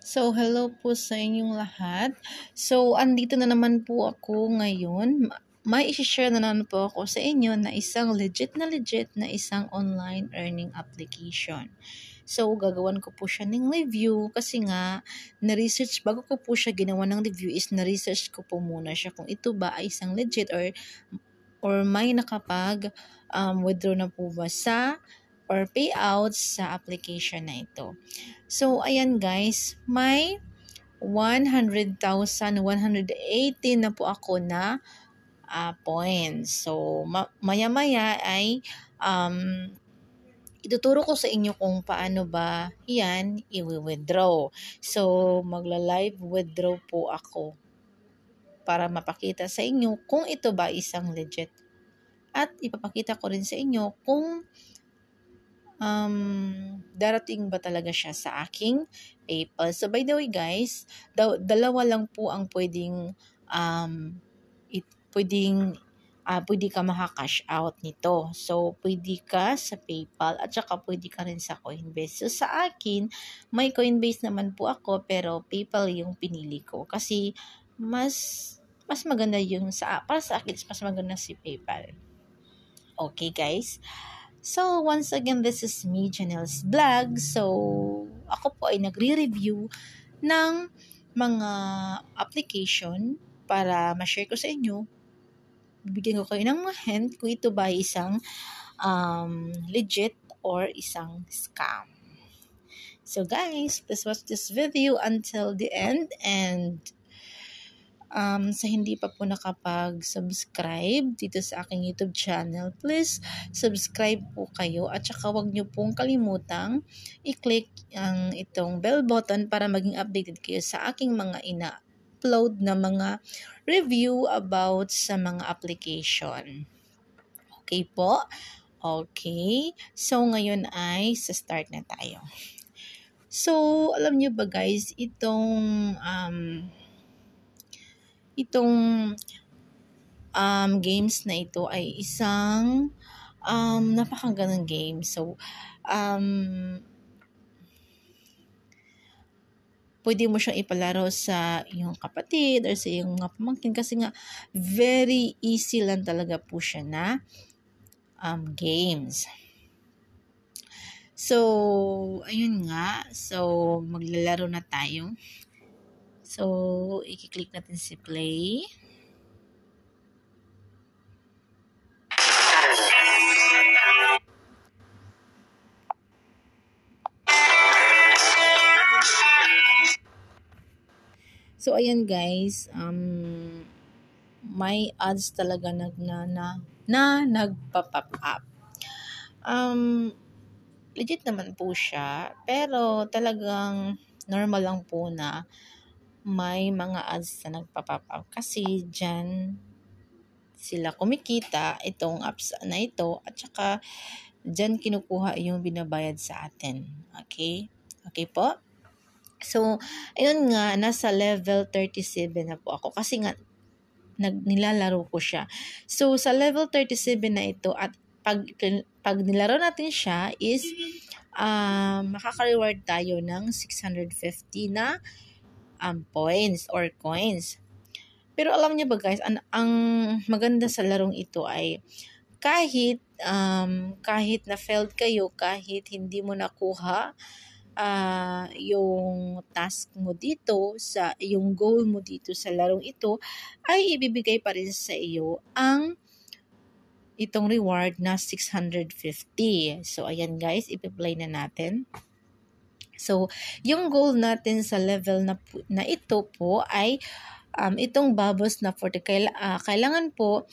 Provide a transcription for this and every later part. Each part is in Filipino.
So, hello po sa inyong lahat. So, andito na naman po ako ngayon. May isi-share na naman po ako sa inyo na isang legit na isang online earning application. So, gagawan ko po siya ng review kasi nga, na-research, bago ko po siya ginawa ng review is na-research ko po muna siya kung ito ba ay isang legit or may nakapag withdraw na po ba sa or payouts sa application na ito. So, ayan guys, may 100,180 na po ako na points. So, maya-maya ay ituturo ko sa inyo kung paano ba yan i-withdraw. So, magla-live withdraw po ako para mapakita sa inyo kung ito ba isang legit. At ipapakita ko rin sa inyo kung darating ba talaga siya sa aking PayPal. So, by the way guys, dalawa lang po ang pwede ka maka-cash out nito. So, pwede ka sa PayPal at saka pwede ka rin sa Coinbase. So, sa akin, may Coinbase naman po ako pero PayPal yung pinili ko. Kasi, mas maganda yung para sa akin, mas maganda si PayPal. Okay, guys? So, once again, this is me, Janelle's Vlog. So, ako po ay nagre-review ng mga application para ma-share ko sa inyo. Bibigyan ko kayo ng mga hint kung ito ba isang legit or isang scam. So, guys, please watch this video until the end and sa hindi pa po nakapag-subscribe dito sa aking YouTube channel, please subscribe po kayo at saka huwag nyo pong kalimutang i-click ang itong bell button para maging updated kayo sa aking mga ina-upload na mga review about sa mga application. Okay po? Okay. So, ngayon ay start na tayo. So, alam nyo ba guys, itong games na ito ay isang napakagandang game. So, pwede mo siyang ipalaro sa iyong kapatid or sa iyong mga pamangkin kasi nga very easy lang talaga po siya na games. So, ayun nga. So, maglalaro na tayo. So, i-click natin si play. So, ayan guys, may ads talaga nagpa-pop up. Legit naman po siya, pero talagang normal lang po na may mga ads na nagpa-pop up kasi dyan sila kumikita itong apps na ito at saka dyan kinukuha yung binabayad sa atin. Okay? Okay po? So, ayun nga, nasa level 37 na po ako kasi nga nilalaro ko siya. So, sa level 37 na ito at pag nilaro natin siya is makaka-reward tayo ng 650 na points or coins. Pero alam niyo ba guys, ang maganda sa larong ito ay kahit na failed kayo, kahit hindi mo nakuha yung task mo dito yung goal mo dito sa larong ito ay ibibigay pa rin sa iyo itong reward na 650. So ayan guys, ipi-play na natin. So yung goal natin sa level na ito po ay itong babos na 40. Kailangan po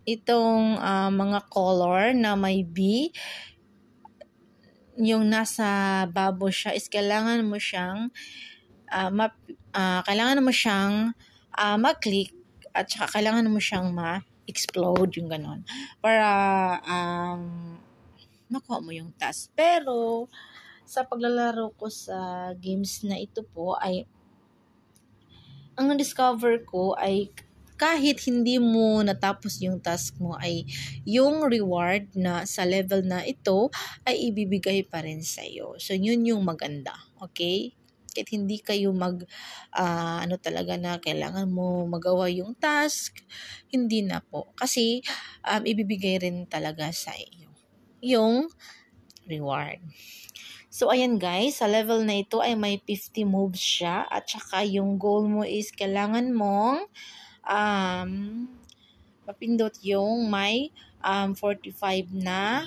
itong mga color na may B yung nasa babo siya is kailangan mo siyang ma-click at saka kailangan mo siyang ma-explode yung ganon para makuha mo yung task. Pero sa paglalaro ko sa games na ito po ay ang na-discover ko ay kahit hindi mo natapos yung task mo ay yung reward na sa level na ito ay ibibigay pa rin sa'yo. So, yun yung maganda. Okay? Kahit hindi kayo ano talaga na kailangan mo magawa yung task, hindi na po. Kasi, ibibigay rin talaga sa iyo yung reward. So, ayan guys, sa level na ito ay may 50 moves siya at saka yung goal mo is kailangan mong mapindot yung may 45 na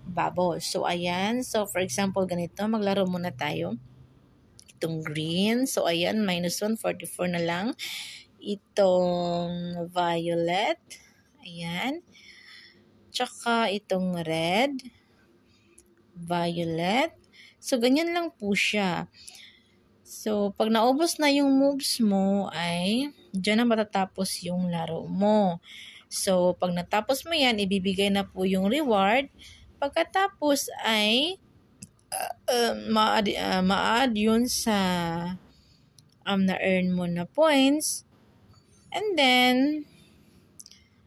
bubbles. So, ayan. So, for example, ganito, maglaro muna tayo. Itong green. So, ayan, -1, 44 na lang. Itong violet. Ayan. Tsaka itong red. Violet. So, ganyan lang po siya. So, pag naubos na yung moves mo, ay dyan na matatapos yung laro mo. So, pag natapos mo yan, ibibigay na po yung reward. Pagkatapos ay ma-add yun sa na-earn mo na points. And then,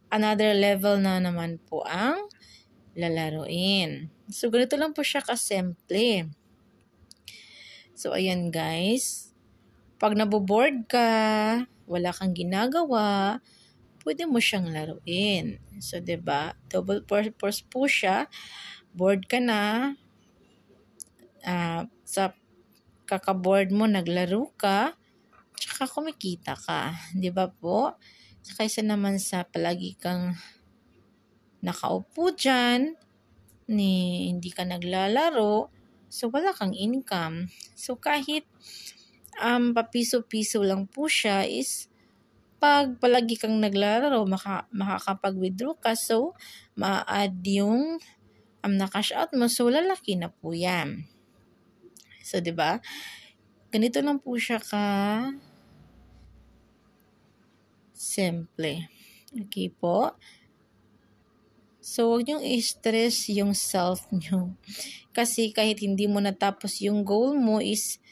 another level na naman po ang lalaruin. So, ganito lang po siya kasimple. So, ayan guys. Pag naboboard ka, wala kang ginagawa, pwede mo siyang laruin. So, 'di ba? Double purpose po siya. Bored ka na, sa kaka-board mo, naglaro ka, tsaka kumikita ka. 'Di ba po? Kaysa naman sa palagi kang nakaupo dyan, hindi ka naglalaro, so wala kang income. So, kahit papiso-piso lang po siya is pag palagi kang naglalaro, makakapag-withdraw ka. So, ma-add yung na-cash out mo. So, lalaki na po yan. So, 'di ba? Ganito lang po siya simple. Okay po? So, huwag niyong i-stress yung self niyo. Kasi kahit hindi mo natapos yung goal mo is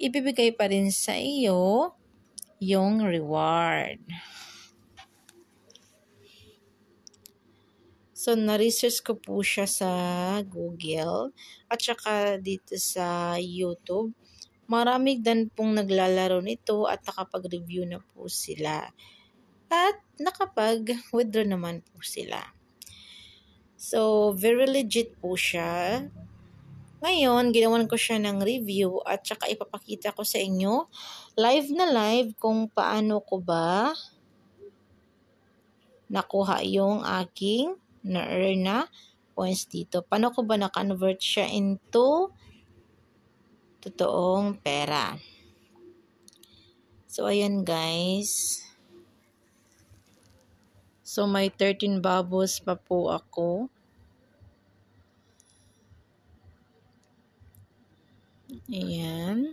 ibibigay pa rin sa iyo yung reward. So, na-research ko po siya sa Google at saka dito sa YouTube. Marami din pong naglalaro nito at nakapag-review na po sila. At nakapag-withdraw naman po sila. So, very legit po siya. Ngayon, ginawan ko siya ng review at saka ipapakita ko sa inyo live na live kung paano ko ba nakuha yung aking na-earn na points dito. Paano ko ba na-convert siya into totoong pera. So, ayan guys. So, may 13 bubbles pa po ako. Ayan.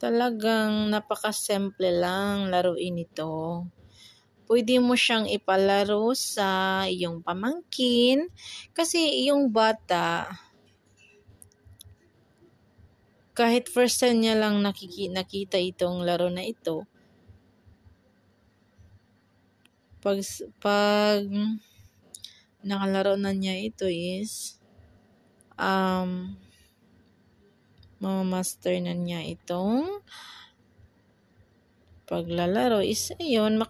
Talagang napaka-simple lang laruin ito. Pwede mo siyang ipalaro sa iyong pamangkin kasi iyong bata, kahit first time niya lang nakita itong laro na ito, pag nakalaro na niya ito is mamaster na niya itong paglalaro is ayun,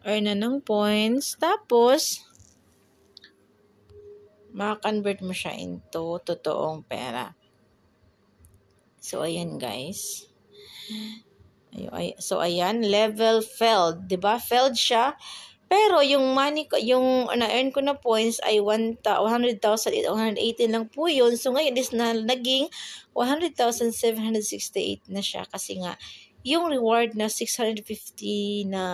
earn na ng points, tapos maka-convert mo siya into totoong pera. So, ayan guys. So, ayan, level failed. Diba? Failed siya. Pero, yung money ko, yung na-earn ko na points ay 100,818 lang po yun. So, ngayon is naging 100,768 na siya. Kasi nga, yung reward na 650 na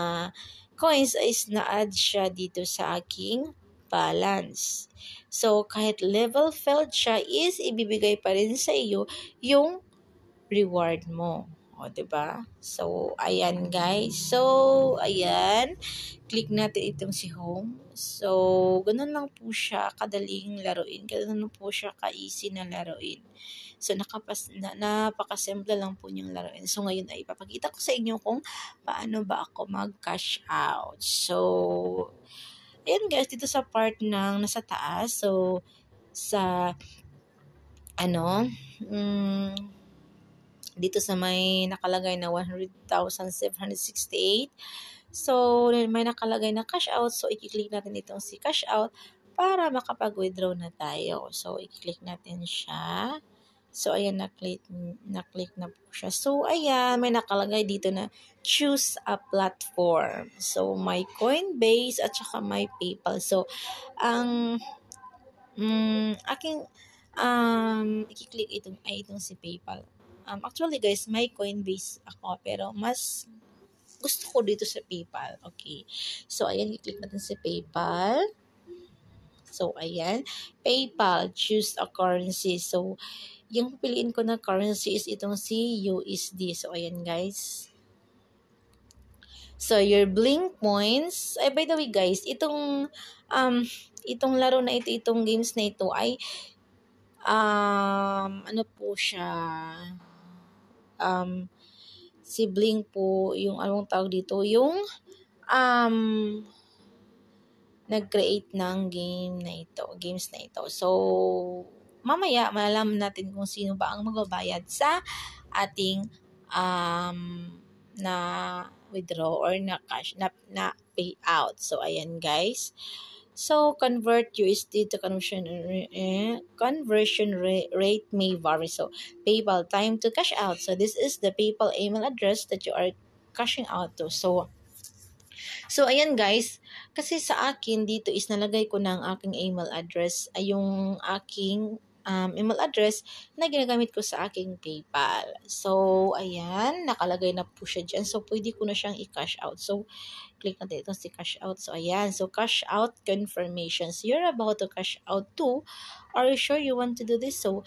coins is na-add siya dito sa aking balance. So, kahit level failed siya is ibibigay pa rin sa iyo yung reward mo. O, 'di ba? So, ayan guys. So, ayan. Click natin itong si home. So, ganun lang po siya kadaling laruin. Ganun lang po siya ka-easy na laruin. So, napakasimple lang po niyang laruin. So, ngayon ay ipapakita ko sa inyo kung paano ba ako mag-cash out. So, ayan guys, dito sa part ng nasa taas. So, sa ano, dito sa may nakalagay na 100,768. So, may nakalagay na cash out. So, i-click natin itong si cash out para makapag-withdraw na tayo. So, i-click natin siya. So, ayan, na-click na po siya. So, ayan, may nakalagay dito na choose a platform. So, may Coinbase at saka may PayPal. So, ang aking i-click itong si PayPal. Actually guys, may Coinbase ako pero mas gusto ko dito sa PayPal. Okay. So, ayan, i-click natin si PayPal. So, ayan. PayPal, choose a currency. So, yung piliin ko na currency is itong si USD. So, ayan guys. So, your Blink points. Ay, by the way guys, itong laro na ito, itong games na ito ay ano po siya, sibling po yung anong tawag dito, yung nag-create ng games na ito. So, mamaya malalaman natin kung sino ba ang magbabayad sa ating na withdraw or na cash na payout. So, ayan guys. So, convert USD to conversion rate may vary. So, PayPal time to cash out. So, this is the PayPal email address that you are cashing out to. So, ayan guys. Kasi sa akin, dito is nalagay ko na ang aking email address. Ay yung aking email address na ginagamit ko sa aking PayPal. So, ayan. Nakalagay na po siya dyan. So, pwede ko na siyang i-cash out. So, click natin itong si cash out. So, ayan. So, cash out confirmation. So, you're about to cash out too. Are you sure you want to do this? So,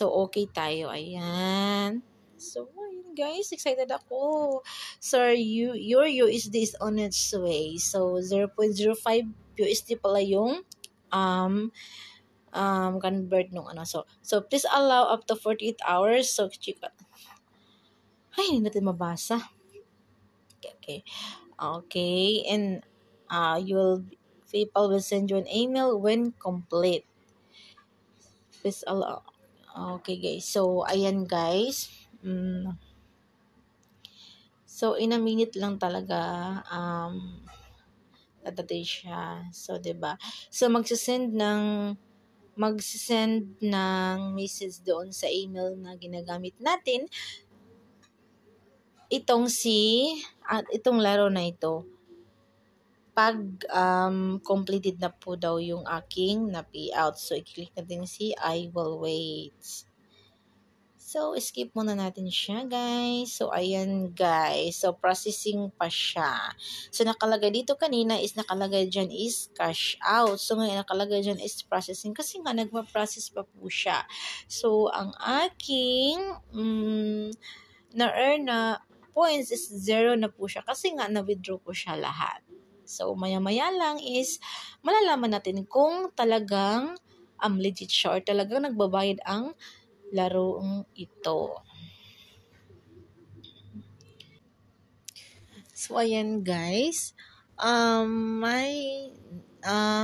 okay tayo. Ayan. So, ayun guys. Excited ako. Sir, your USD is on its way. So, 0.05 USD pala yung convert nung ano. So, please allow up to 48 hours. So, chika. Ay, hindi natin mabasa. Okay, and PayPal will send you an email when complete. Please allow. Okay guys, so ayan guys. So in a minute lang talaga dadating siya. So 'di ba? So magsisend ng message doon sa email na ginagamit natin itong laro na ito. Pag completed na po daw yung aking na payout. So, i-click natin si I will wait. So, skip muna natin siya, guys. So, ayan, guys. So, processing pa siya. So, nakalagay dito kanina is nakalagay dyan is cash out. So, ngayon nakalagay dyan is processing kasi nga nagpa-process pa po siya. So, ang aking na-earn na points is 0 na po siya kasi nga na-withdraw ko siya lahat. So, maya-maya lang is malalaman natin kung talagang legit siya or talagang nagbabayad ang larong ito. So, ayan guys.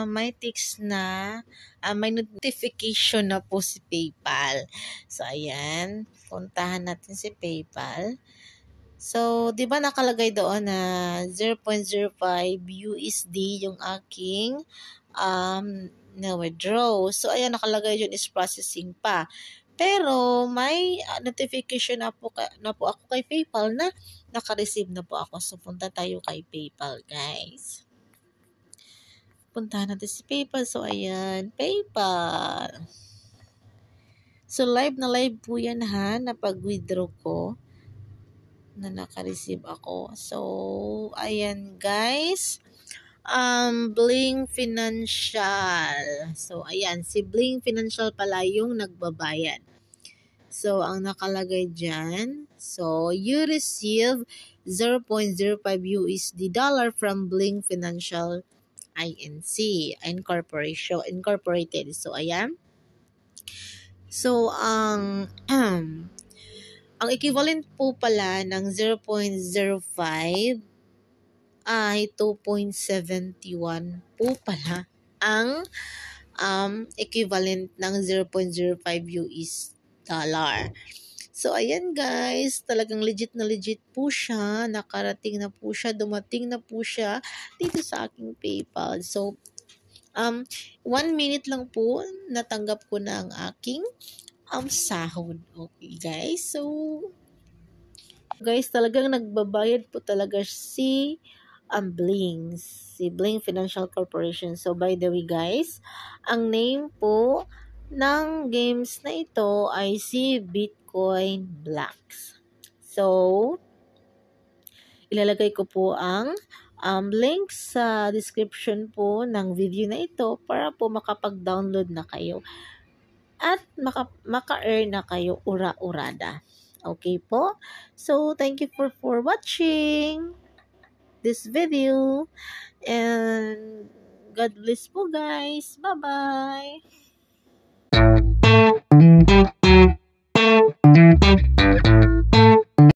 May text na, may notification na po si PayPal. So, ayan. Puntahan natin si PayPal. So, di ba nakalagay doon na 0.05 USD yung aking na-withdraw. So, ayan, nakalagay yun is processing pa. Pero, may notification na po ako kay PayPal na naka-receive na po ako. So, punta tayo kay PayPal, guys. Puntahan natin si PayPal. So, ayan, PayPal. So, live na live po yan ha, na pag-withdraw ko na naka-receive ako. So, ayan guys. Bling Financial. So, ayan. Si Bling Financial pala yung nagbabayad. So, ang nakalagay dyan. So, you receive 0.05 USD dollar from Blink Financial Inc. Incorporated. So, ayan. So, ang equivalent po pala ng 0.05 ay 2.71 po pala ang equivalent ng 0.05 US dollar. So, ayan guys, talagang legit na legit po siya. Nakarating na po siya, dumating na po siya dito sa aking PayPal. So, 1 minute lang po, natanggap ko na ang aking sahod. Okay guys, so guys, talagang nagbabayad po talaga si Bling Financial Corporation. So, by the way guys, ang name po ng games na ito ay si Bitcoin Blacks. So, ilalagay ko po ang link sa description po ng video na ito para po makapag-download na kayo at maka-earn na kayo ura-urada. Okay po? So, thank you for watching this video. And God bless po guys. Bye-bye.